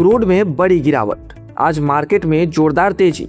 Crude में बड़ी गिरावट, आज मार्केट में जोरदार तेजी।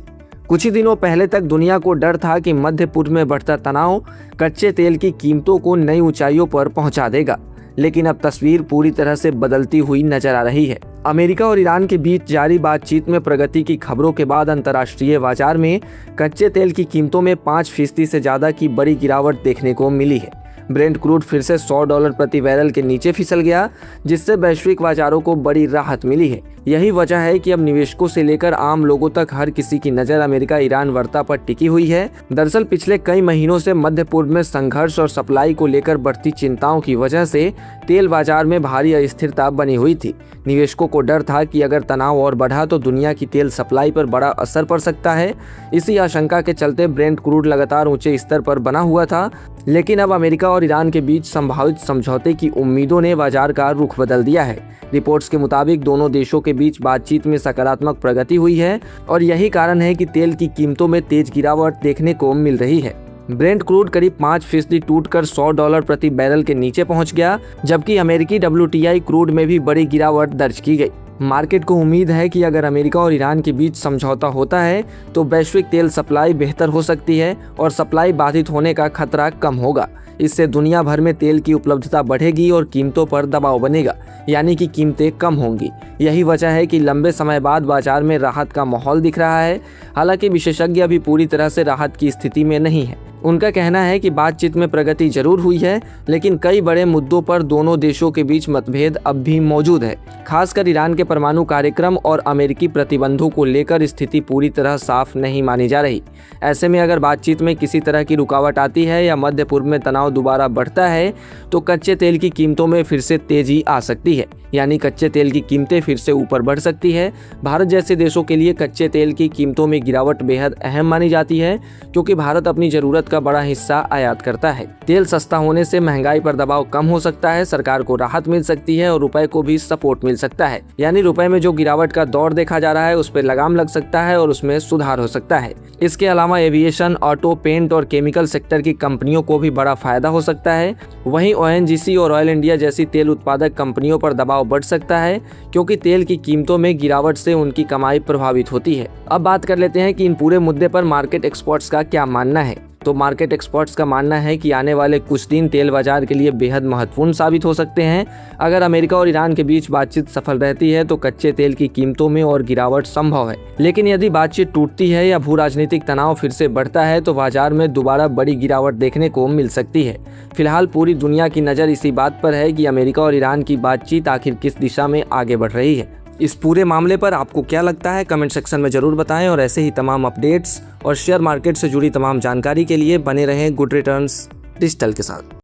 कुछ ही दिनों पहले तक दुनिया को डर था कि मध्य पूर्व में बढ़ता तनाव कच्चे तेल की कीमतों को नई ऊंचाइयों पर पहुंचा देगा, लेकिन अब तस्वीर पूरी तरह से बदलती हुई नजर आ रही है। अमेरिका और ईरान के बीच जारी बातचीत में प्रगति की खबरों के बाद अंतर्राष्ट्रीय बाजार में कच्चे तेल की कीमतों में 5% से ज्यादा की बड़ी गिरावट देखने को मिली है। ब्रेंट क्रूड फिर से $100 प्रति बैरल के नीचे फिसल गया, जिससे वैश्विक बाजारों को बड़ी राहत मिली है। यही वजह है कि अब निवेशकों से लेकर आम लोगों तक हर किसी की नज़र अमेरिका ईरान वार्ता पर टिकी हुई है। दरअसल पिछले कई महीनों से मध्य पूर्व में संघर्ष और सप्लाई को लेकर बढ़ती चिंताओं की वजह से तेल बाजार में भारी अस्थिरता बनी हुई थी। निवेशकों को डर था कि अगर तनाव और बढ़ा तो दुनिया की तेल सप्लाई पर बड़ा असर पड़ सकता है। इसी आशंका के चलते ब्रेंट क्रूड लगातार ऊंचे स्तर पर बना हुआ था, लेकिन अब अमेरिका और ईरान के बीच संभावित समझौते की उम्मीदों ने बाजार का रुख बदल दिया है। रिपोर्ट्स के मुताबिक दोनों देशों के बीच बातचीत में सकारात्मक प्रगति हुई है और यही कारण है कि तेल की कीमतों में तेज गिरावट देखने को मिल रही है। ब्रेंट क्रूड करीब 5% टूटकर $100 प्रति बैरल के नीचे पहुंच गया, जबकि अमेरिकी WTI क्रूड में भी बड़ी गिरावट दर्ज की गई। मार्केट को उम्मीद है कि अगर अमेरिका और ईरान के बीच समझौता होता है तो वैश्विक तेल सप्लाई बेहतर हो सकती है और सप्लाई बाधित होने का खतरा कम होगा। इससे दुनिया भर में तेल की उपलब्धता बढ़ेगी और कीमतों पर दबाव बनेगा, यानी कि कीमतें कम होंगी। यही वजह है कि लंबे समय बाद बाजार में राहत का माहौल दिख रहा है। हालांकि विशेषज्ञ अभी पूरी तरह से राहत की स्थिति में नहीं है। उनका कहना है कि बातचीत में प्रगति जरूर हुई है, लेकिन कई बड़े मुद्दों पर दोनों देशों के बीच मतभेद अब भी मौजूद है। खासकर ईरान के परमाणु कार्यक्रम और अमेरिकी प्रतिबंधों को लेकर स्थिति पूरी तरह साफ नहीं मानी जा रही। ऐसे में अगर बातचीत में किसी तरह की रुकावट आती है या मध्य पूर्व में तनाव दोबारा बढ़ता है तो कच्चे तेल की कीमतों में फिर से तेजी आ सकती है, यानी कच्चे तेल की कीमतें फिर से ऊपर बढ़ सकती है। भारत जैसे देशों के लिए कच्चे तेल की कीमतों में गिरावट बेहद अहम मानी जाती है, क्योंकि भारत अपनी जरूरत का बड़ा हिस्सा आयात करता है। तेल सस्ता होने से महंगाई पर दबाव कम हो सकता है, सरकार को राहत मिल सकती है और रुपए को भी सपोर्ट मिल सकता है। यानी रुपए में जो गिरावट का दौर देखा जा रहा है उस पर लगाम लग सकता है और उसमें सुधार हो सकता है। इसके अलावा एविएशन, ऑटो, पेंट और केमिकल सेक्टर की कंपनियों को भी बड़ा फायदा हो सकता है। वहीं ONGC और ऑयल इंडिया जैसी तेल उत्पादक कंपनियों पर दबाव बढ़ सकता है, क्योंकि तेल की कीमतों में गिरावट से उनकी कमाई प्रभावित होती है। अब बात कर लेते हैं कि इन पूरे मुद्दे पर मार्केट एक्सपर्ट्स का क्या मानना है। तो मार्केट एक्सपर्ट्स का मानना है कि आने वाले कुछ दिन तेल बाजार के लिए बेहद महत्वपूर्ण साबित हो सकते हैं। अगर अमेरिका और ईरान के बीच बातचीत सफल रहती है तो कच्चे तेल की कीमतों में और गिरावट संभव है, लेकिन यदि बातचीत टूटती है या भू राजनीतिक तनाव फिर से बढ़ता है तो बाजार में दोबारा बड़ी गिरावट देखने को मिल सकती है। फिलहाल पूरी दुनिया की नज़र इसी बात पर है कि अमेरिका और ईरान की बातचीत आखिर किस दिशा में आगे बढ़ रही है। इस पूरे मामले पर आपको क्या लगता है, कमेंट सेक्शन में जरूर बताएं और ऐसे ही तमाम अपडेट्स और शेयर मार्केट से जुड़ी तमाम जानकारी के लिए बने रहें गुड रिटर्न्स डिजिटल के साथ।